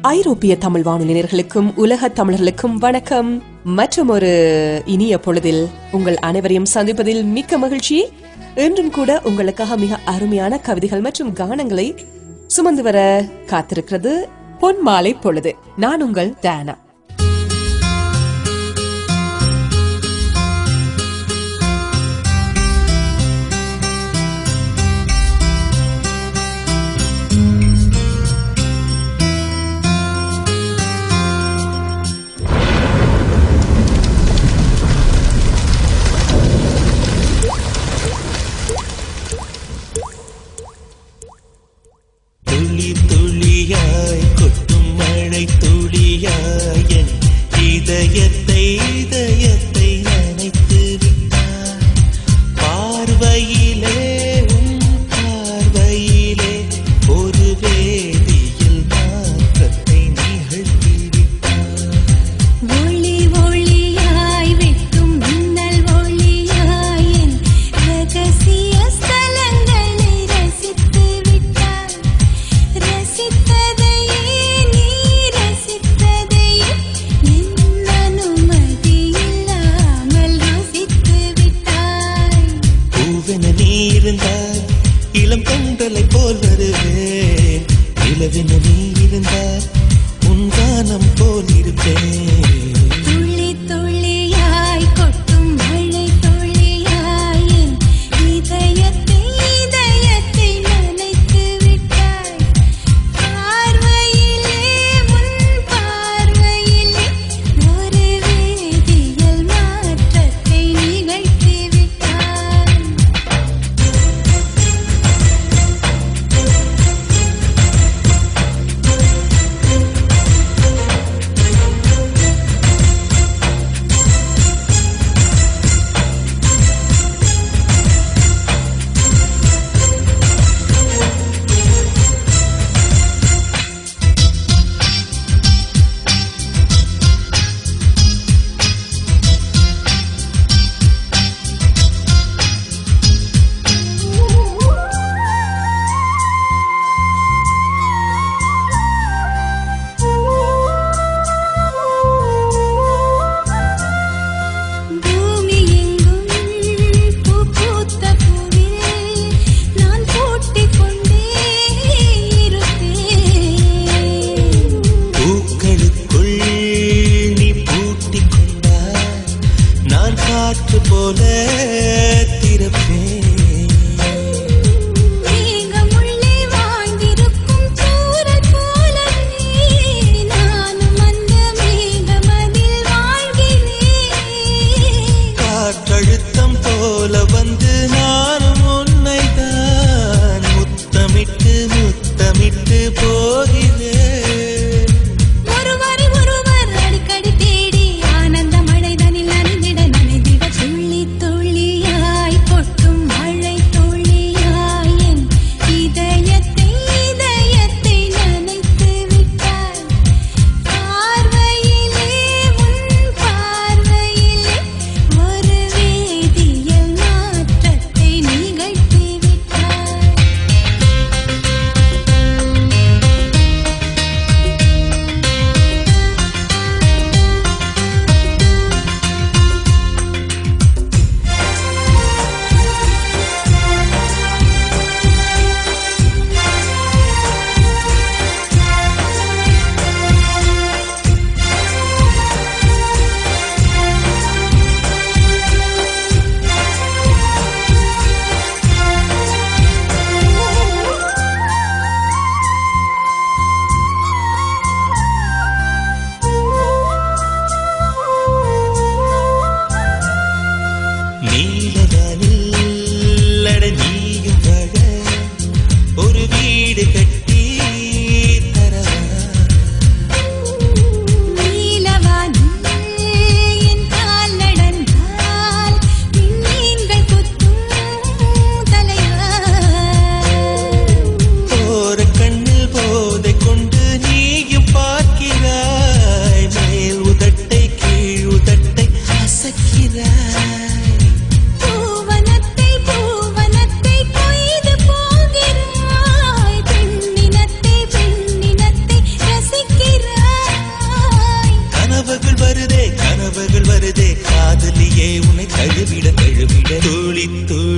ஐரோப்பிய தமிழ் வானொலியர்களுக்கும் உலக தமிழர்களுக்கும் வணக்கம். மற்றும் ஒரு இனிய பொழுதில் உங்கள் அனைவரையும் சந்திப்பதில் மிக்க மகிழ்ச்சி. இன்றும் கூட உங்களுக்காக மிக அருமையான கவிதைகள் மற்றும் கானங்களை சுமந்து வர காத்திருக்கிறது பொன் மாலை பொழுது. நான் உங்கள் டயானா.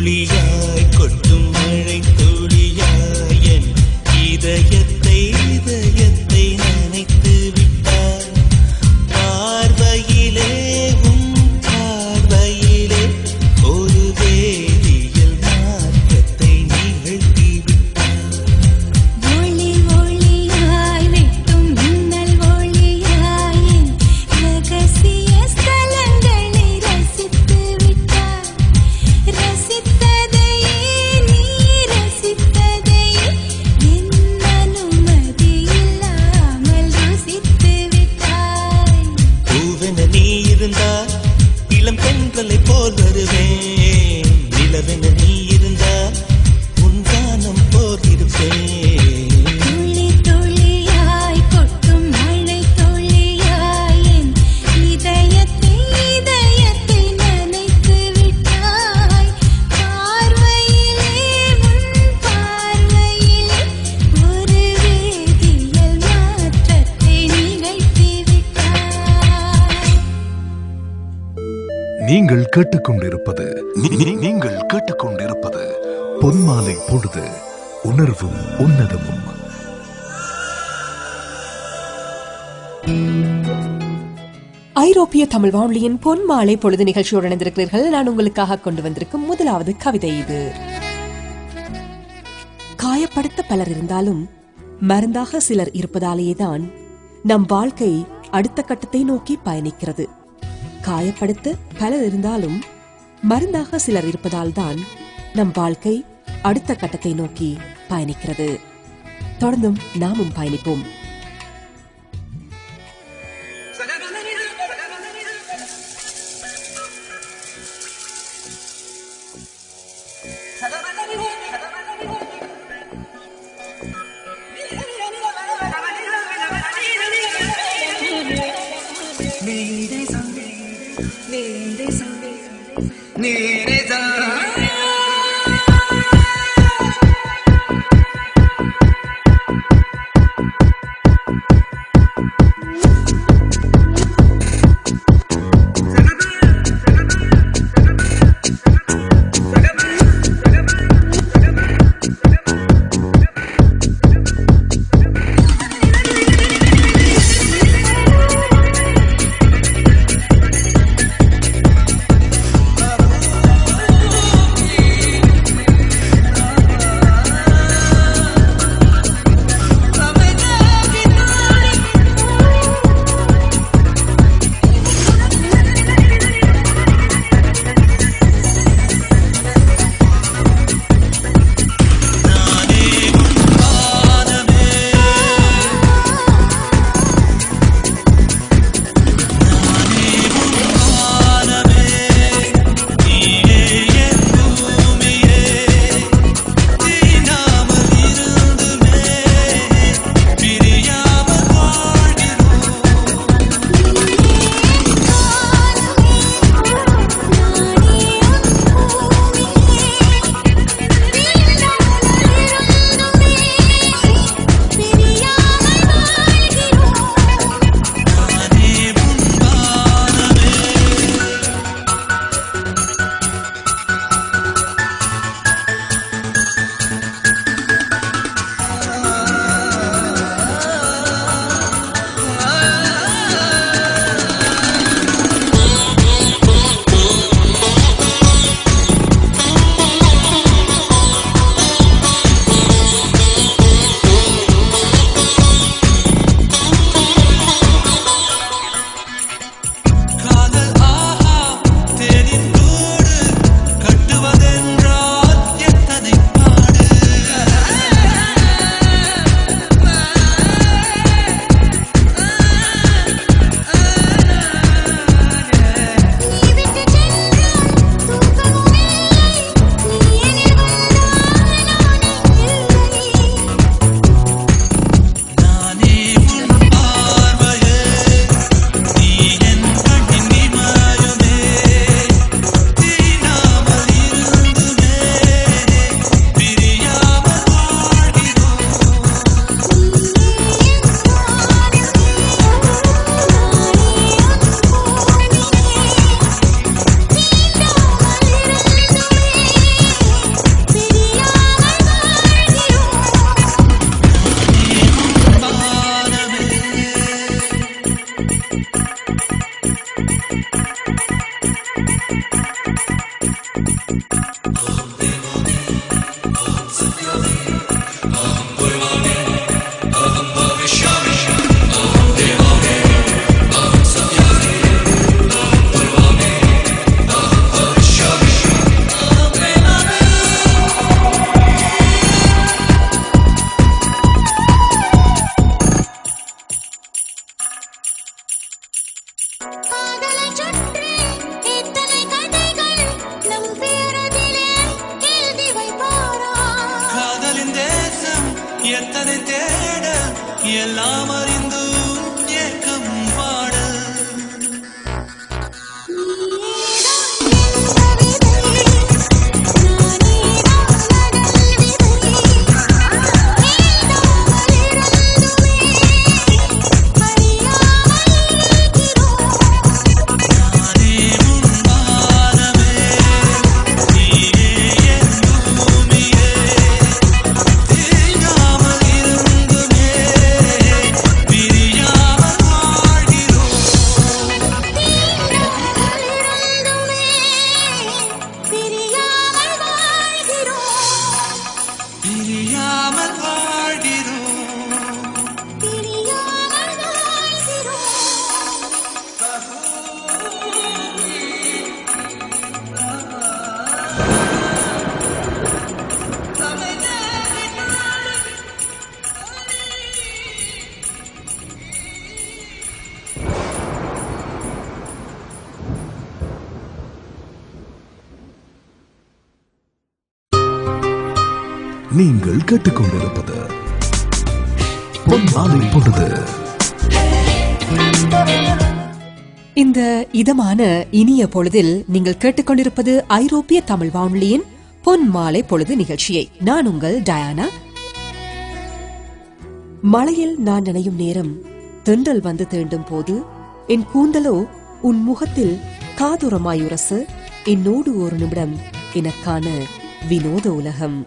துளியாய் கொட்டும் மழை துளியாய் என் இதயத்தை நனைத்து விட்டாய். பார்வையிலே உன் பார்வையிலே ஒரு வேதியியல் மாற்றத்தை நிகழ்த்தி விட்டாய். ஒளி ஒளியாய் வெட்டும் மின்னல் ஒளியாய் என் ரகசிய ஸ்தலங்களை ரசித்து விட்டாய். ரசித்ததையே நீ ரசித்ததையே என் அனுமதி இல்லாமல் ருசித்து விட்டாய். பூவென நீ இருந்தால் இளம் பெண்களை போல் வருவேன். நிலவென நீ இருந்தால் உன் கானம் போல் இருப்பேன். துளி துளியாய் கொட்டும் மழை துளியாய் என் இதயத்தை நனைத்து விட்டாய். பார்வையிலே உன் பார்வையிலே ஒரு வேதியியல் மாற்றத்தை நிகழ்த்தி விட்டாய். நீங்கள் கேட்டுக்கொண்டிருப்பது பொன்மாலை பொழுது உணர்வும் உன்னதமும். ஐரோப்பிய தமிழ் வானொலியின் பொன்மாலை பொழுது நிகழ்ச்சியோடு இணைந்திருக்கிறீர்கள். நான் உங்களுக்காக கொண்டு வந்திருக்கும் முதலாவது கவிதை இது. காயப்படுத்த பலர் இருந்தாலும் மருந்தாக சிலர் இருப்பதாலேயேதான் நம் வாழ்க்கை அடுத்த கட்டத்தை நோக்கி பயணிக்கிறது. காயப்படுத்த பலர் இருந்தாலும் மருந்தாக சிலர் இருப்பதால் தான் நம் வாழ்க்கை அடுத்த கட்டத்தை நோக்கி பயணிக்கிறது. தொடர்ந்தும் நாமும் பயணிப்போம். நீங்கள் கேட்டுக்கொண்டிருப்பது பொன்மாலை பொழுது. இந்த இதமான இனிய பொழுதில் நீங்கள் கேட்டுக்கொண்டிருப்பது ஐரோப்பிய தமிழ் வானொலியின் பொன்மாலை பொழுது நிகழ்ச்சியை. நான் உங்கள் டயானா. மழையில் நான் நனையும் நேரம் தென்றல் வந்து தீண்டும் போது என் கூந்தலோ உன் முகத்தில் காதுரமாயுரசு என்னோடு ஒரு நிமிடம் எனக்கான வினோத உலகம்.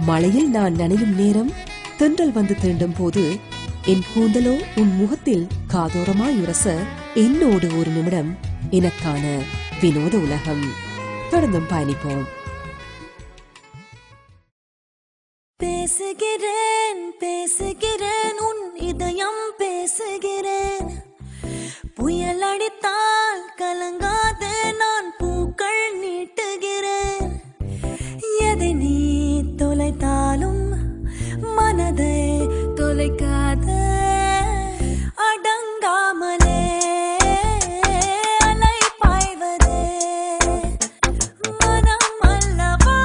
மழையில் நான் நனையும் நேரம் தென்றல் வந்து தீண்டும் போது என் கூந்தலோ உன் முகத்தில் காதோரமாயுரச என்னோடு ஒரு நிமிடம் எனக்கான வினோத உலகம். தொடர்ந்தும் பயணிப்போம். பேசுகிறேன் பேசுகிறேன் உன் இதயம் பேசுகிறேன். புயல் அடித்தால் கலங்காது நான் பூக்கள் நீட்டுகிறேன். எதை நீ தொலைத்தாலும் மனதை தொலைக்காத அடங்காமலே அலை பாய்வதே மனம் அல்லவா.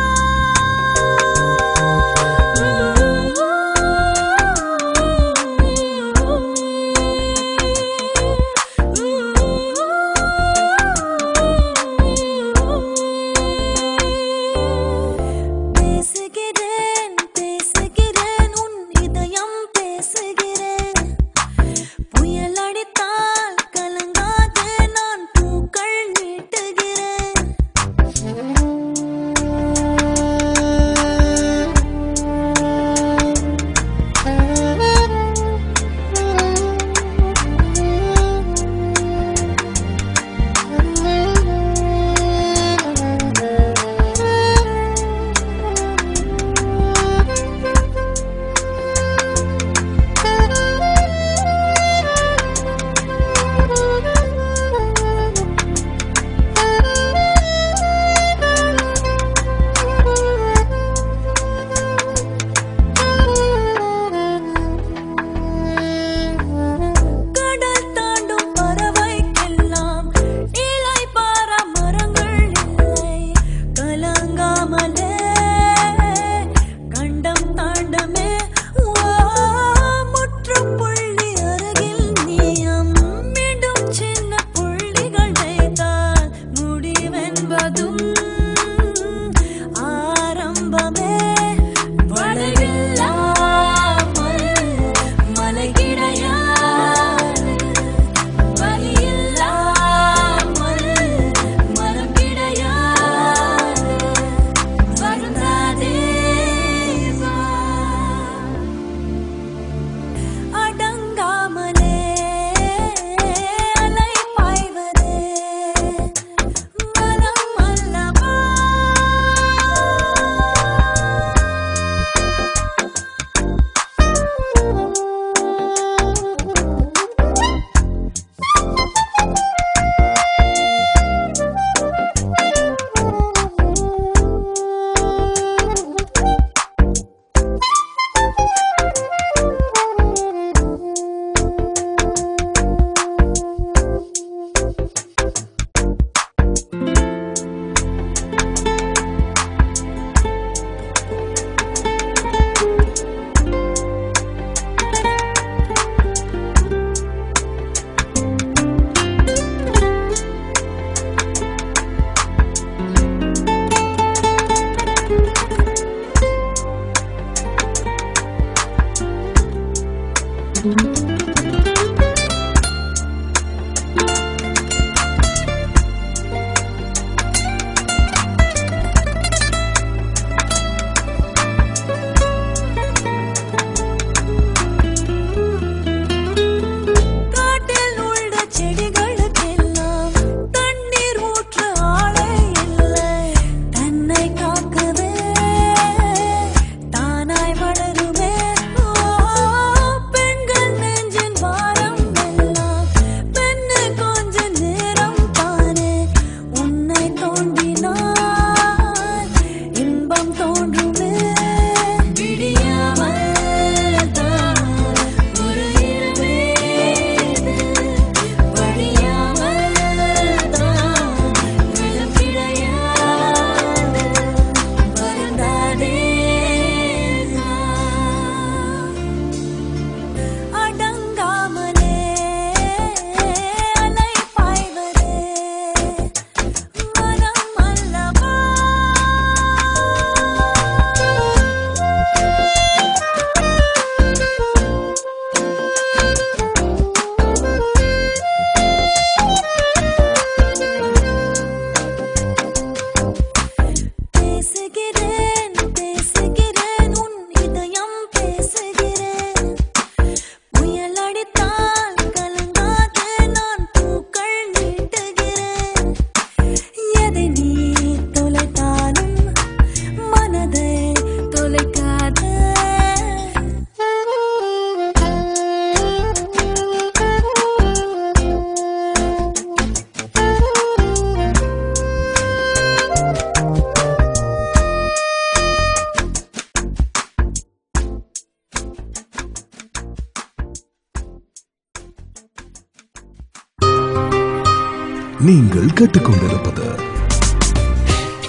நீங்கள் கேட்டுக்கொண்டிருப்பது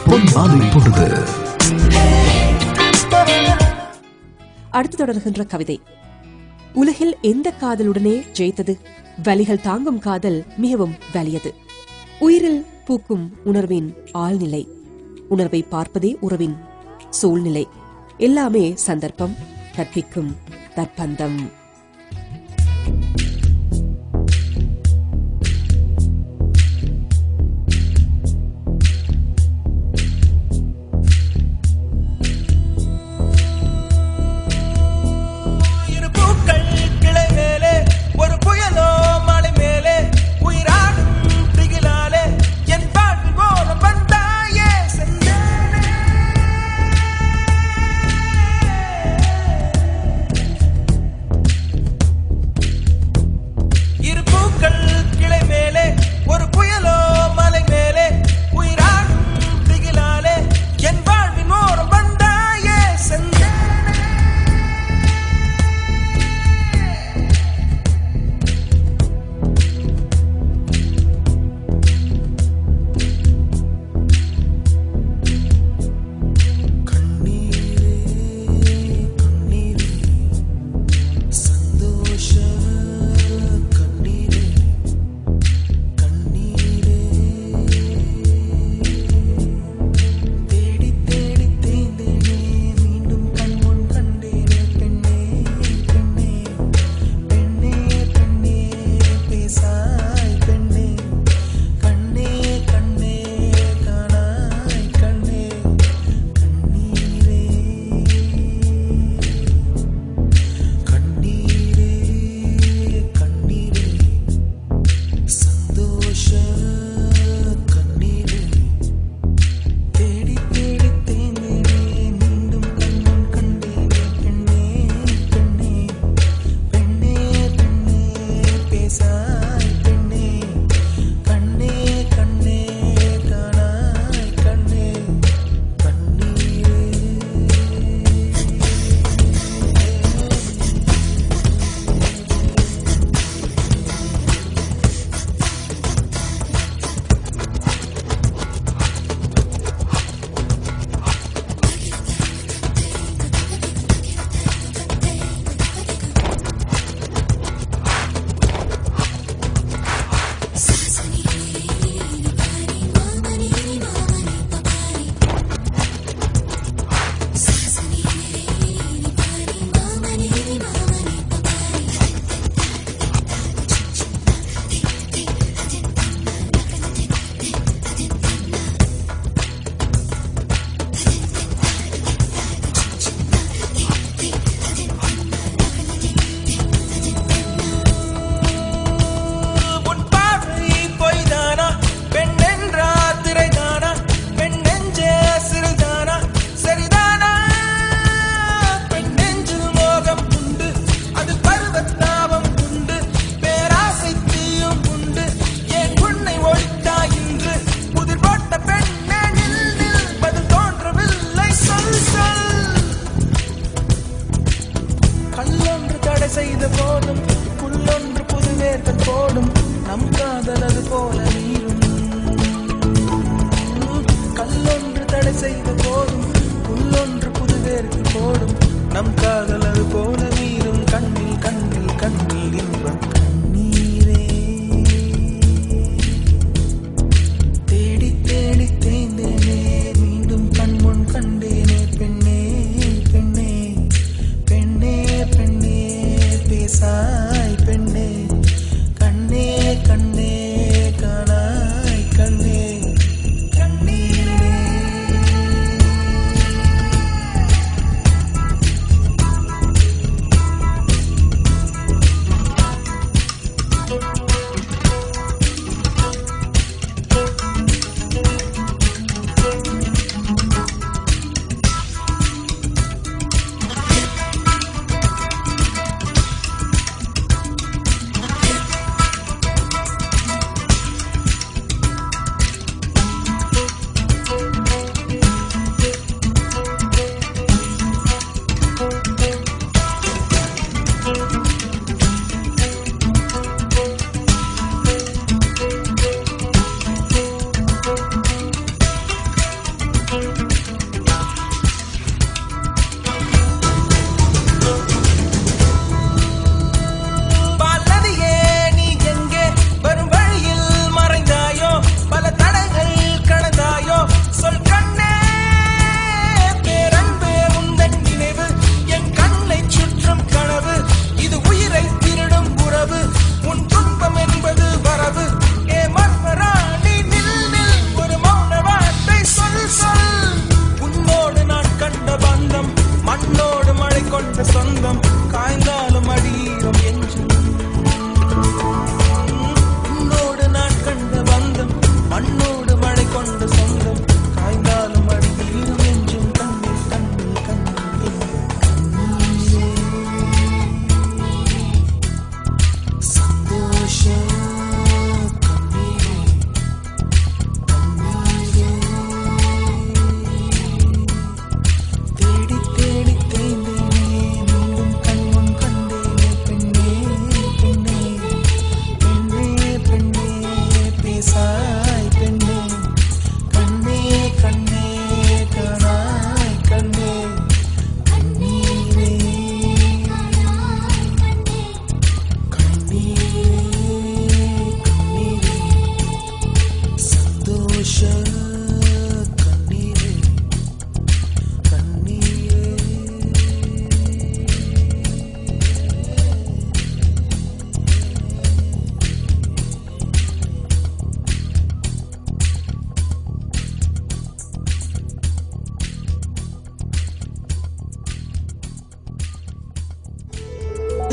பொன்மாலை பொழுது. அடுத்து தொடர்கின்ற கவிதை. உலகில் எந்த காதலுடனே ஜெயித்தது? வலிகள் தாங்கும் காதல் மிகவும் வலியது. உயிரில் பூக்கும் உணர்வின் ஆழ்நிலை, உணர்வை பார்ப்பதே உறவின் சூழ்நிலை, எல்லாமே சந்தர்ப்பம் கற்பிக்கும் தற்பந்தம்.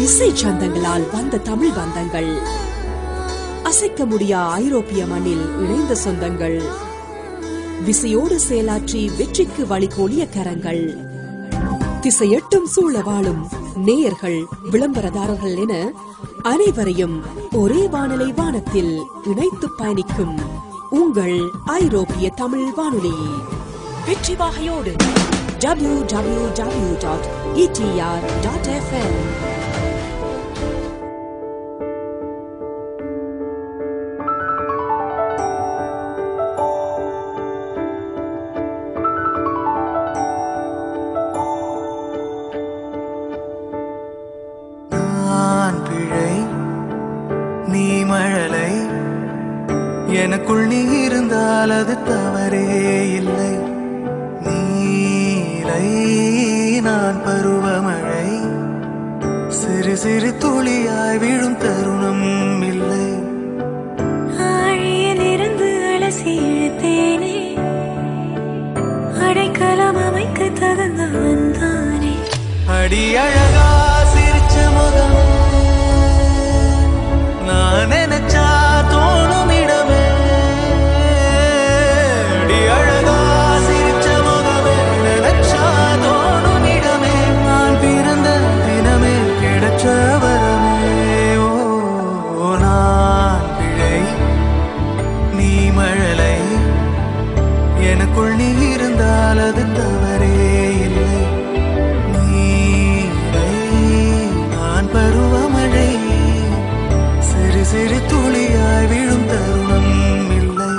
இசை சந்தங்களால் வந்த தமிழ் பந்தங்கள், அசைக்க முடியா ஐரோப்பிய மண்ணில் இணைந்த சொந்தங்கள், விசையோடு செயலாற்றி வெற்றிக்கு வழிகோலிய கரங்கள், திசையெட்டும் சூழ வாழும் நேயர்கள், விளம்பரதாரர்கள் என அனைவரையும் ஒரே வானலை வானத்தில் இணைத்து பயணிக்கும் உங்கள் ஐரோப்பிய தமிழ் வானொலி. வெற்றி வாகையோடு www.etr.fm. எனக்குள் நீ இருந்தால் அது தவறே இல்லை. நீலை நான் பருவமழை, சிறு சிறு துளியாய் விழும் தருணம் இல்லை. ஆழியில் இருந்து அலசி இழுத்தேனே, அடைக்கலம் அமைக்க தகுந்தவன் தானே. அடி அழகா சிரிச்ச முகம், நான் நினைச்சா தோணும் இடமே. அடி அழகா சிரிச்ச முகமே, நினைச்சா தோணும் இடமே. நான் பிறந்த தினமே கிடைச்ச வரமே. ஓ நான் பிழை, நீ மழலை, எனக்குள் நீ இருந்தால் அது தவறே இல்லை. நான் பருவமழை, சிறு சிறு துளியாய் விழும் தருணம் இல்லை.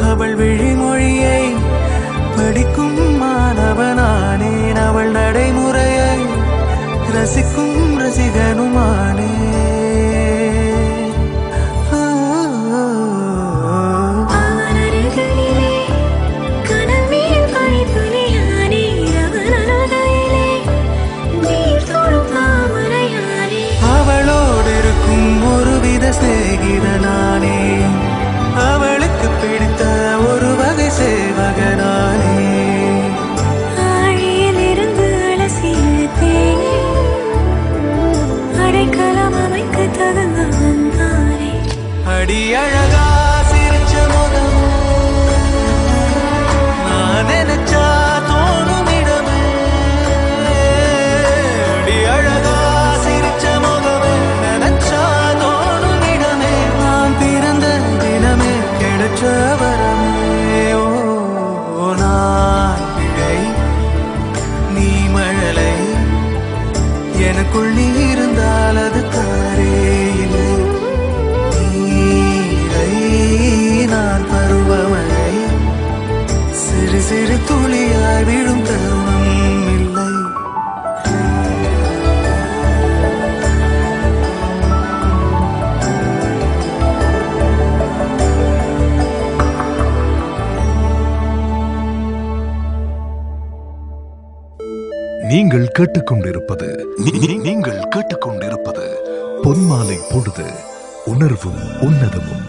அவள் விழிமொழியை படிக்கும் மாணவனானேன், அவள் நடைமுறையை ரசிக்கும் ரசிகனுமானே. அவளோடு இருக்கும் ஒருவித சிநேகிதனானே, அவளுக்கு பிடித்த ஒரு வகை சேவகனானே. ஆழியில் இருந்து அலசி இழுத்தேனே, அடைக்கலம் அமைக்க தகுந்தவன் தானே. அடி அழகா சிரிச்ச முகம், நான் நினைச்சா தோணும் இடமே. அடி அழகா சிரிச்ச முகமே, நினைச்சா தோணும் இடமே. நான் பிறந்த தினமே கிடைச்ச வரமே. ஓ நான் பிழை, நீ மழலை, எனக்குள் நீ இருந்தால் அது தவறே இல்லை. நீலை நான் பருவமழை, சிறு சிறு துளியாய் விழும் தருணம் இல்லை. நீங்கள் கேட்டுக்கொண்டிருப்பது நீங்கள் கேட்டுக்கொண்டிருப்பது பொன்மாலை பொழுது, உணர்வும் உன்னதமும்.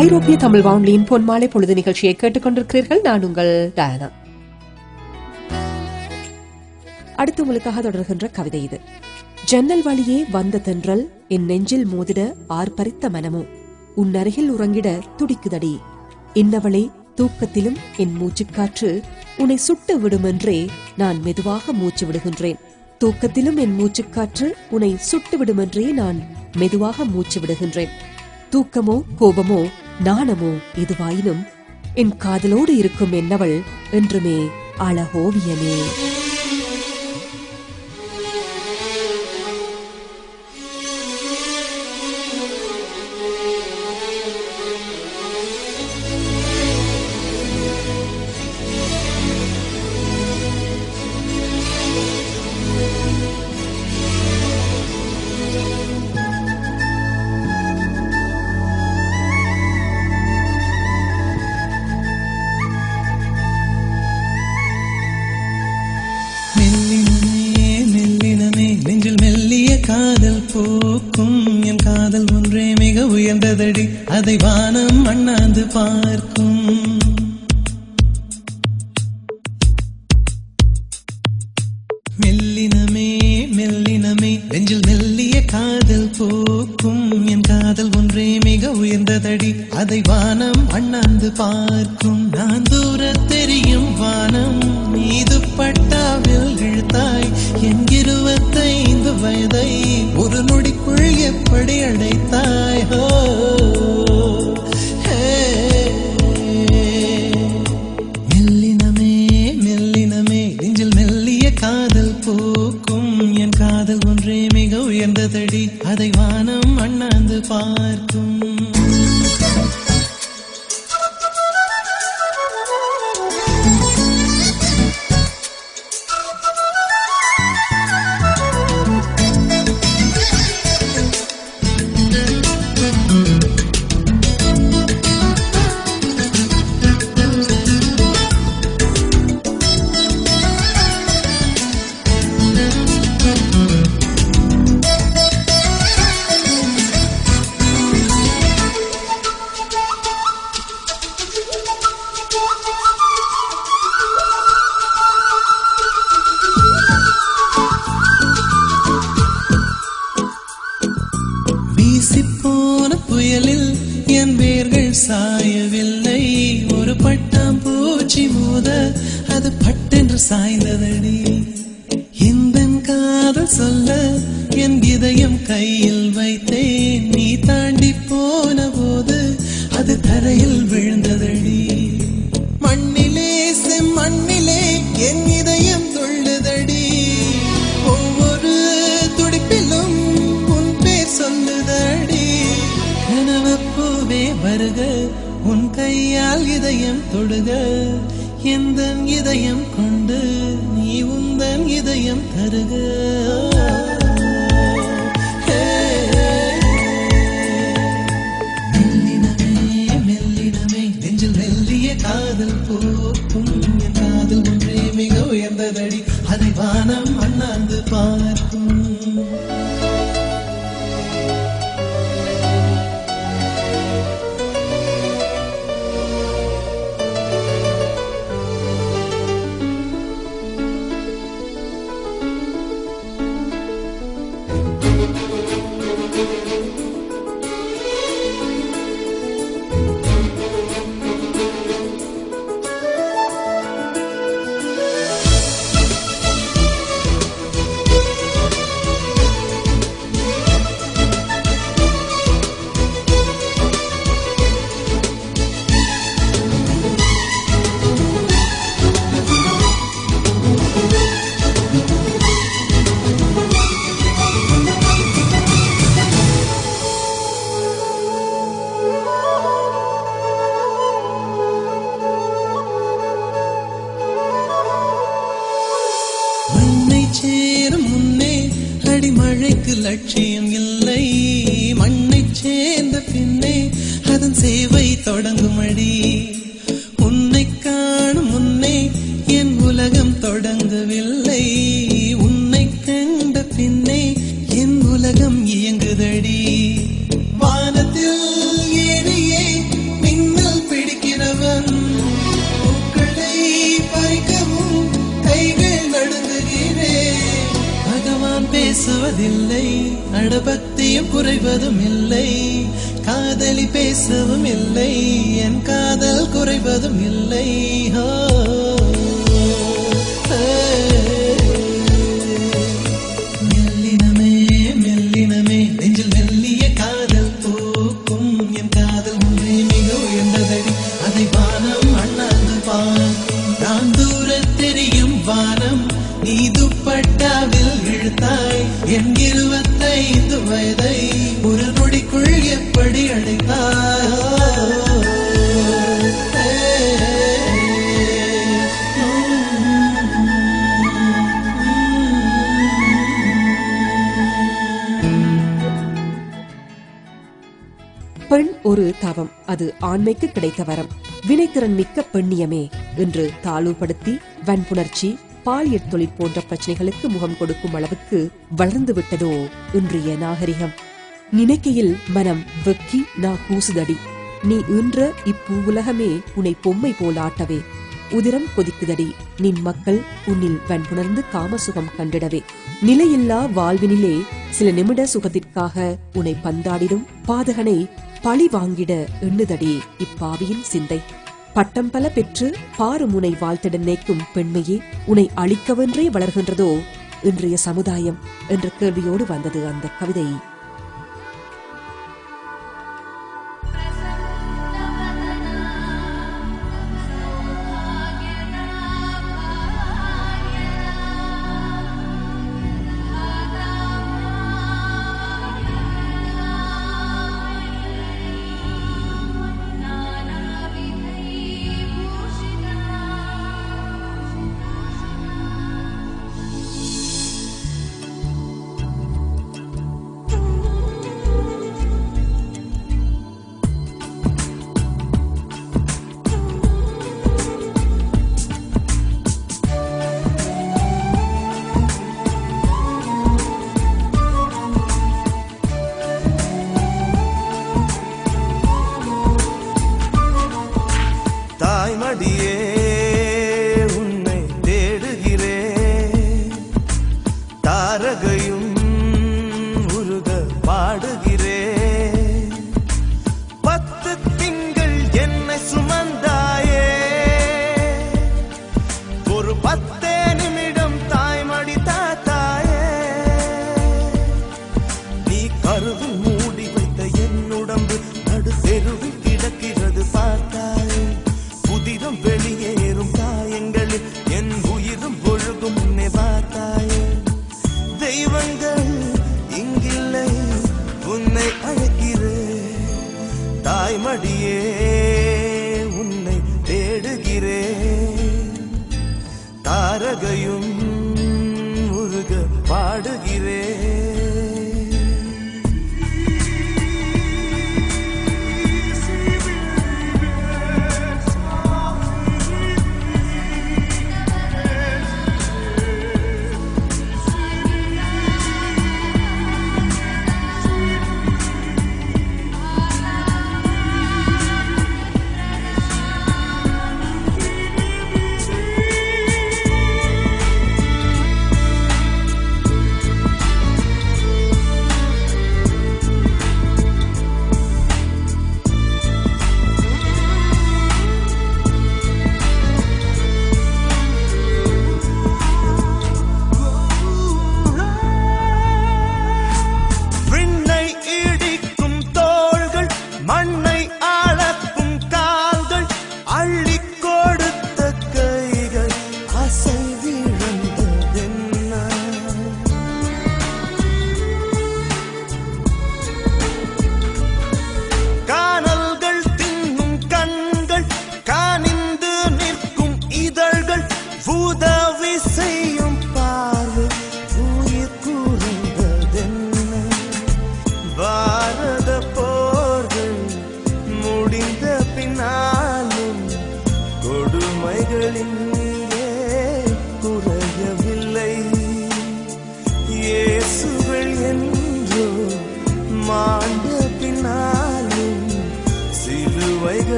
ஐரோப்பிய தமிழ் வானொலியின் பொன்மாலை பொழுது நிகழ்ச்சியை கேட்டுக்கொண்டிருக்கிறீர்கள். நான் உங்கள் டயானா. அடுத்து உங்களுக்காக தொடர்கின்ற கவிதை இது. ஜன்னல் வழியே வந்த தென்றல் என் நெஞ்சில் மோதிட ஆர்ப்பரித்த மனமோ உன் அருகில் உறங்கிட துடிக்குதடி. இன்னவளே தூக்கத்திலும் என் மூச்சுக்காற்று உன்னை சுட்டு விடுமென்றே நான் மெதுவாக மூச்சு விடுகின்றேன். தூக்கத்திலும் என் மூச்சுக்காற்று உன்னை சுட்டுவிடும் என்றே நான் மெதுவாக மூச்சு விடுகின்றேன். தூக்கமோ கோபமோ நாணமோ எதுவாயினும் என் காதலோடு இருக்கும் என்னவள் என்றுமே அழகோவியமே. காதல் போக்கும் என் காதல் ஒன்றே மிக உயர்ந்ததடி, அதை வானம் அண்ணாந்து பார்க்கும். மெல்லினமே மெல்லினமே நெஞ்சில் மெல்லிய காதல் போக்கும் என் காதல் ஒன்றே மிக உயர்ந்ததடி, அதை வானம் அண்ணாந்து பார்க்கும். நான் தூர தெரியும் வானம் மீது பட்டாவில் இழுத்தாய் என் 25 வயதை ஒரு நொடிக்குள் எப்படி அடைத்தாய். மெல்லினமே மெல்லினமே நெஞ்சில் மெல்லிய காதல் போக்கும் என் காதல் ஒன்றே மிக உயர்ந்ததடி, அதை வானம் அண்ணாந்து பார்க்கும். வீசிப்போன புயலில் என் வேர்கள் சாயவில்லை, ஒரு பட்டாம் பூச்சி மோத அது பட்டென்று சாய்ந்ததடி. இந்த காதல் சொல்ல என் இதயம் கையில் வைத்தேன், நீ தாண்டி போன போது அது தரையில் விழுந்ததடி. மண்ணிலே செம்மண்ணிலே என் இதயம் துள்ளுதடி, ஒவ்வொரு துடிப்பிலும் உன் பேர் சொல்லுதடி. கனவு பூவே வருக உன் கையால் இதயம் தொடுக, எந்த இதயம் கொண்டு நீ உந்தன் இதயம் தருக. மெல்லினமே மெல்லினமே நெஞ்சில் மெல்லிய காதல் போக்கும் என் காதல் ஒன்றே மிக உயர்ந்ததடி, அதை வானம் அண்ணாந்து பார்க்கும். சேரும் முன்னே அடிமழைக்கு லட்சியம் இல்லை, மண்ணை சேர்ந்த பின்னே அதன் சேவை தொடங்கும் அடி. உன்னை காணும் முன்னே என் உலகம் தொடங்கவில்லை, உன்னை கண்ட பின்னே என் உலகம் இயங்குதடி. வானத்தில் ஏறியே மின்னல் பிடிக்கிறவன் பூக்களை பறிக்கவும் கைகள் நடுங்குகிறேன். பகவான் பேசுவதில்லை, அடபக்தியும் குறைவதும் இல்லை, காதலி பேசவும் இல்லை, என் காதல் குறைவதும் இல்லை. நீ துப்பட்டாவில் இழுத்தாய் என் 25 வயதை ஒரு நொடிக்குள் எப்படி அடைத்தாய் பெண் ஒரு தவம், அது ஆண்மைக்கு கிடைத்த வரம். வினைத்திறன் மிக்க பெண்ணியமே என்று தாழ்வுபடுத்தி வன்புணர்ச்சி, பாலியற் தொழில் போன்ற பிரச்சனைகளுக்கு முகம் கொடுக்கும் அளவுக்கு வளர்ந்து விட்டதோ இன்றைய நாகரிகம். நினைக்கையில் மனம் வெக்கி நா கூசுதடி. நீ ஈன்ற இப்பூவுலகமே உன்னை பொம்மை போல் ஆட்டவே. உதிரம் கொதிக்குதடி நின் மக்கள் உன்னில் வன்புணர்ந்து காமசுகம் கண்டிடவே. நிலையில்லா வாழ்வினிலே சில நிமிட சுகத்திற்காக உன்னை பந்தாடிடும் பாதகனை பழி வாங்கிட எண்ணுதடி இப்பாவியின் சிந்தை. பட்டம் பல பெற்று பாரு முனை வாழ்த்திட நினைக்கும் பெண்மையே உன்னை அழிக்கவென்றே வளர்கின்றதோ இன்றைய சமுதாயம் என்ற கேள்வியோடு வந்தது அந்த கவிதை.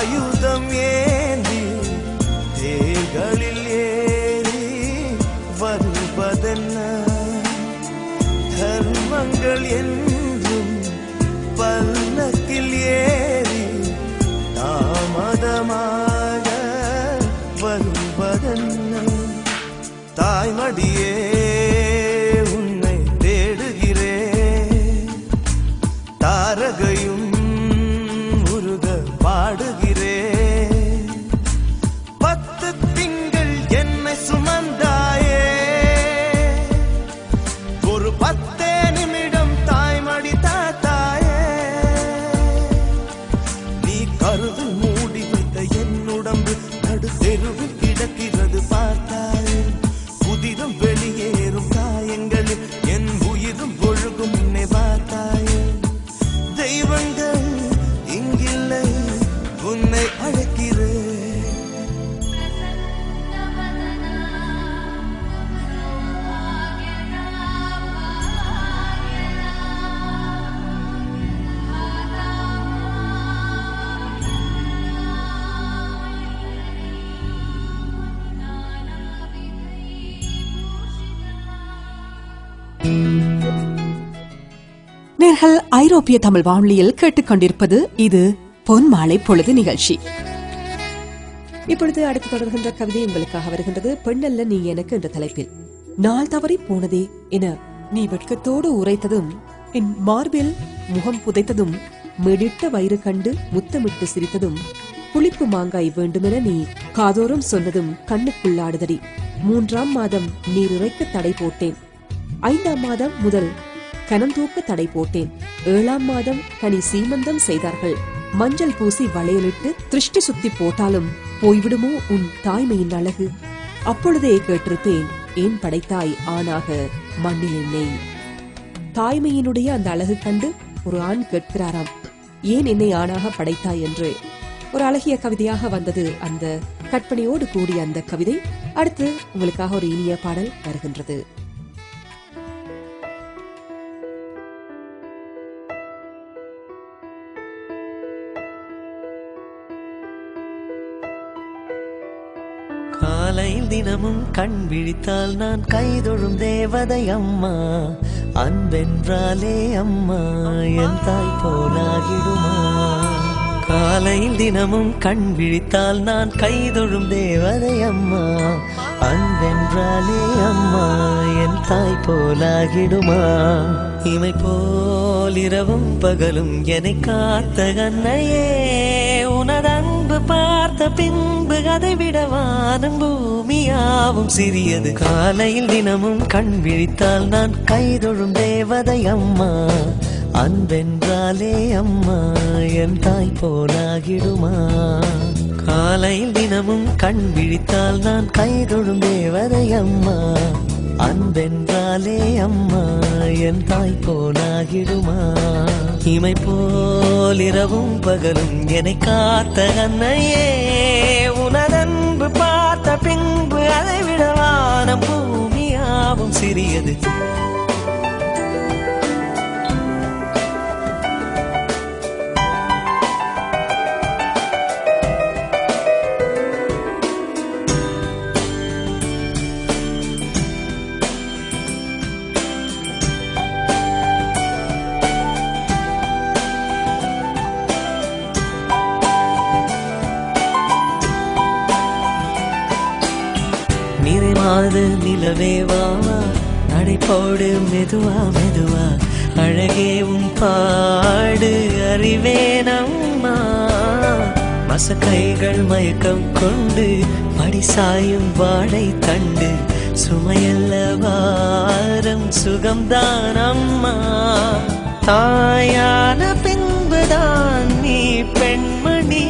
ஆயுதம் ஏந்தி தேர்களில் ஏறி வருவதென்ன தர்மங்கள் என்றும் பல்லக்கில் ஏறி தாமதமாக வருவதென்ன தாய்மடியே உன்னை தேடுகிறேன் தாரகையும் உருக பாடுகிறேன் 10 திங்கள் என்னை சுமந்தாயே ஒரு 10 நிமிடம் தாய்மடி தாத்தாயே நீ கருவில் மூடி வைத்த என் உடம்பு நடு தெருவில் கிடக்கிறது பார்த்தாயே புதிரும் வெளியேறும் காயங்களில் என் உயிரும் ஒழுகும் உன்னை பார்த்தாயே தெய்வங்கள் இங்கில்லை உன்னை அழைக்கிறேன் நேர்கள் ஐரோப்பிய தமிழ் வானொலியில் கேட்டுக்கொண்டிருப்பது இது பொன்மாலை பொழுது நிகழ்ச்சி. இப்பொழுது அடுத்து தொடர்கின்ற கவிதை உங்களுக்காக வருகின்றது. பெண்ணல்ல நீ எனக்கு என்ற தலைப்பில். நாள் தவறி போனதே என நீ வெட்கத்தோடு உரைத்ததும், என் மார்பில் முகம் புதைத்ததும், மெடிட்ட வயிறு கண்டு முத்தமிட்டு சிரித்ததும், புளிப்பு மாங்காய் வேண்டுமென நீ காதோறும் சொன்னதும் கண்ணுக்குள்ளாடுதடி. 3ஆம் மாதம் நீர் இறைக்க தடை போட்டேன். 5ஆம் மாதம் முதல் கனந்தூக்க தடை போட்டேன். 7ஆம் மாதம் கனி சீமந்தம் செய்தார்கள். மஞ்சள் பூசி வளையலிட்டு திருஷ்டி சுத்தி போட்டாலும் போய்விடுமோ உன் தாய்மையின் அழகு? அப்பொழுதே கேட்டிருப்பேன், ஏன் படைத்தாய் ஆணாக மண்ணில் என்னை? தாய்மையினுடைய அந்த அழகு கண்டு ஒரு ஆண் கேட்கிறாராம், ஏன் என்னை ஆணாக படைத்தாய் என்று. ஒரு அழகிய கவிதையாக வந்தது அந்த கற்பனையோடு கூடிய அந்த கவிதை. அடுத்து உங்களுக்காக ஒரு இனிய பாடல் வருகின்றது. காலையில் தினமும் கண் விழித்தால் நான் கைதொழும் தேவதை அம்மா. அன்பென்றாலே அம்மா என் தாய் போலாகிடுமா? காலையில் தினமும் கண் விழித்தால் நான் கைதொழும் தேவதை அம்மா. அன்பென்றாலே அம்மா என் தாய் போலாகிடுமா? இமை போல் இரவும் பகலும் என்னை காத்த கண்ணையே, உனதன்பு பார்த்த பின்பு அதை விட வானம் பூமியாவும் சிறியது. காலையில் தினமும் கண் விழித்தால் நான் கைதொழும் தேவதை அம்மா. அன்பென்றாலே அம்மா என் தாய் போலாகிடுமா? காலையில் தினமும் கண் விழித்தால் நான் கைதொழும் தேவதை அம்மா. அன்பென்றாலே அம்மா என் தாய் போலாகிடுமா? இமை போல் இரவும் பகலும் என்னை காத்த கண்ணையே, உனதன்பு பார்த்த பின்பு அதை விட வானம் பூமியாவும் சிறியது. நிறைமாது நிலவே வாவா, நடைபோடு மெதுவா மெதுவா, அழகே உன் பாடு அறிவேனம்மா. மசக்கைகள் மயக்கம் கொண்டு படிசாயும் வாழை தண்டு, சுமையல்ல வாரம் சுகம்தான் அம்மா. தாயான பின்புதான் நீ பெண்மணி,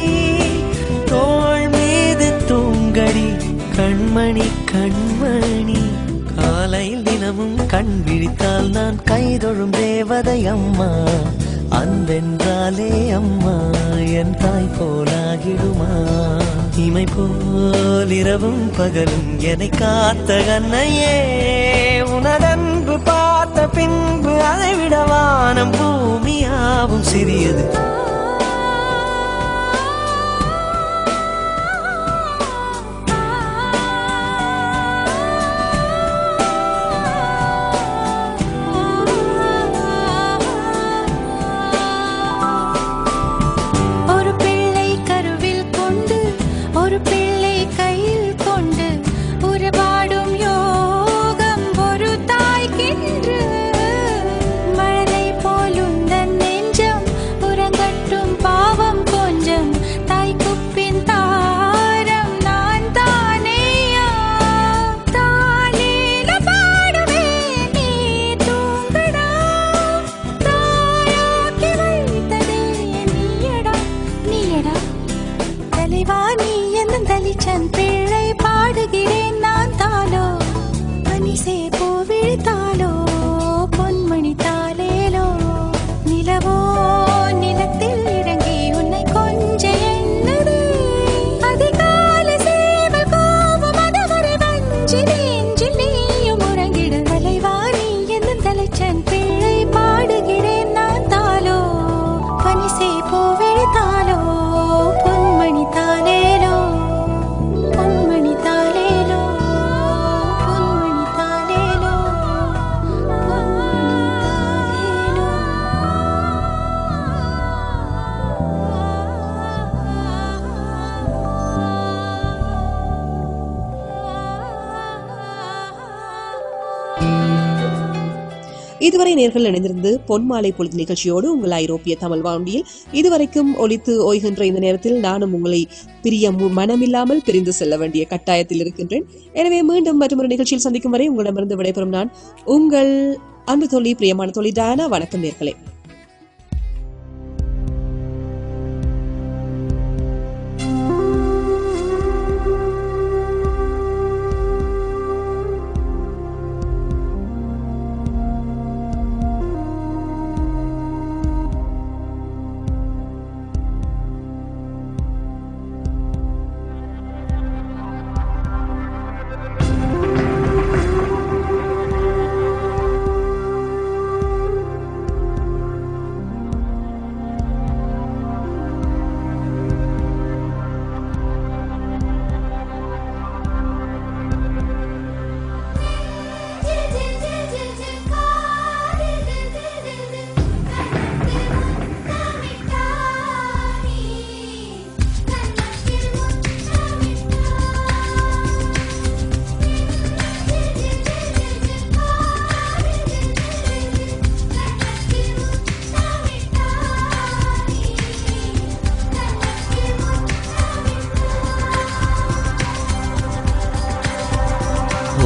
தோள் மீது தூங்கடி கண்மணி கண்மணி. காலையில் தினமும் கண் விழித்தால் நான் கைதொழும் தேவதை அம்மா. அன்பென்றாலே அம்மா என் தாய் போலாகிடுமா? இமை போல் இரவும் பகலும் என்னை காத்த கண்ணையே, உனதன்பு பார்த்த பின்பு அதை விட வானம் பூமியாவும் சிறியது. இதுவரை நேர்கள் இணைந்திருந்து பொன்மாலை பொழுது நிகழ்ச்சியோடு உங்கள் ஐரோப்பிய தமிழ் வானொலியில் இதுவரைக்கும் ஒலித்து ஓய்கின்ற இந்த நேரத்தில் நானும் உங்களை பிரிய மனமில்லாமல் பிரிந்து செல்ல வேண்டிய கட்டாயத்தில் இருக்கின்றேன். எனவே மீண்டும் மற்றொரு நிகழ்ச்சியில் சந்திக்கும் வரை உங்களிடமிருந்து விடைபெறும் நான் உங்கள் அன்பு தோழி, பிரியமான தோழி டயானா. வணக்கம் நேர்களே.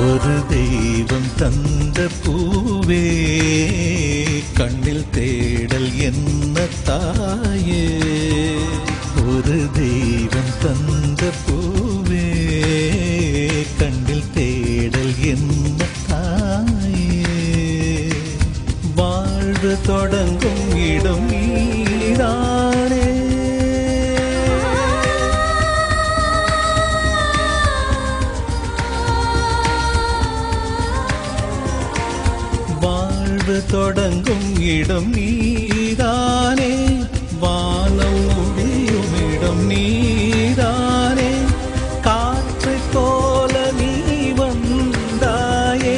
ஒரு தெய்வம் தந்த பூவே கண்ணில் தேடல் என்ன தாயே, ஒரு தெய்வம் தந்த பூவே கண்ணில் தேடல் என்ன தாயே, வாழ்வு தொடங்கும் இடம் நீதானே, தொடங்கும் இடம் நீதானே, வானம் முடியும் இடம் நீதானே, காற்றை போல நீ வந்தாயே,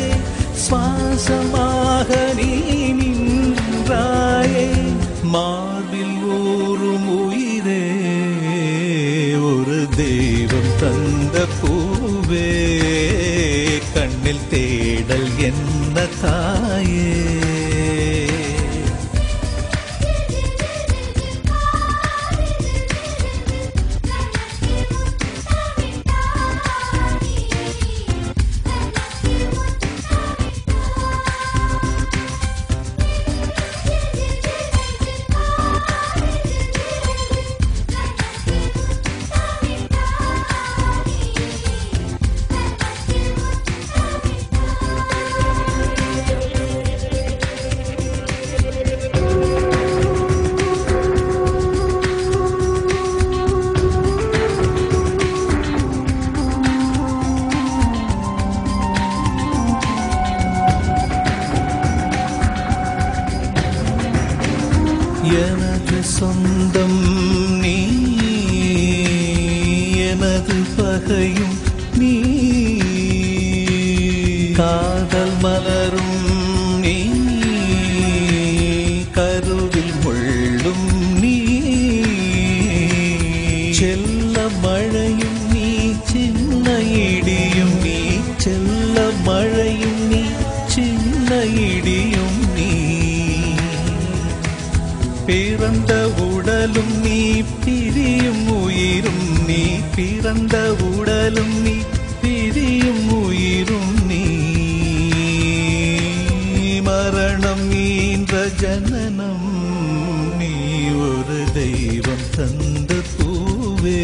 சுவாசமாக நீ நின்றாயே, மார்பில் ஊறும் உயிரே ஒரு தெய்வம் தந்த பூவே கண்ணில் தேடல் என்ன தாயே. எனது சொந்தம் நீ, எனது பகையும் நீ, காதல் மலரும் நீ, கருவில் முள்ளும் நீ, செல்ல மழையும் நீ, சின்ன இடியும் நீ, செல்ல மழையும் நீ, சின்ன இடியும் நீ, பிறந்த உடலும் நீ, பிரியும் உயிரும் நீ, பிறந்த உடலும் நீ, பிரியும் உயிரும் நீ, மரணம் ஈன்ற ஜனனம் நீ, ஒரு தெய்வம் தந்த பூவே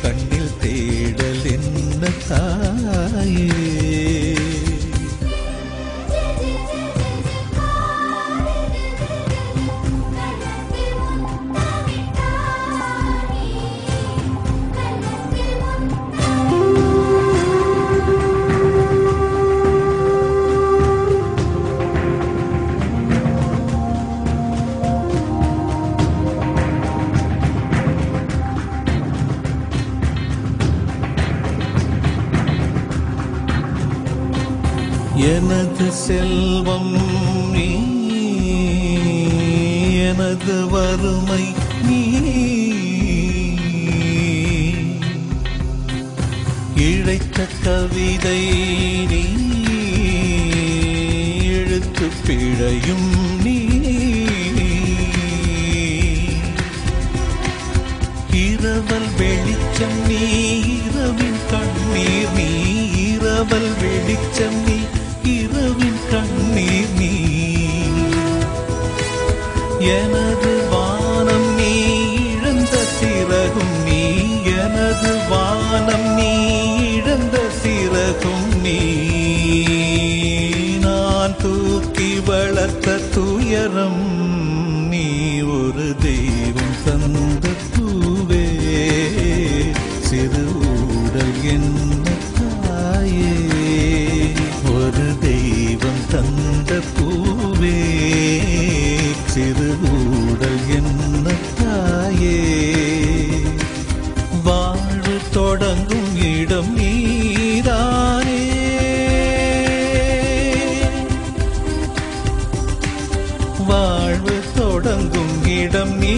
கண்ணில் தேடல் என்ன தாயே. எனது செல்வம் நீ, எனது வறுமை நீ, இழைத்த கவிதை நீ, எழுத்து மீது பிழையும் நீ. இரவல் வெளிச்சம் நீ இரவின் கண்ணீர் நீ. இரவல் வெளிச்சம் நீ இரவின் கண்ணீர் நீ. எனது வானம் நீ இழந்த சிறகும் நீ. எனது வானம் நீ இழந்த சிறகும் நீ. நான் தூக்கி வளர்த்த துயரம் நீ. ஒரு தெய்வம் தந்த பூவே சிறு ஊடல் என்ன தாயே. ஒரு தெய்வம் தந்த பூவே சிறு ஊடல் என்ன தாயே. வாழ்வு தொடங்கும் இடம் நீதானே. வாழ்வு தொடங்கும் இடம் நீ.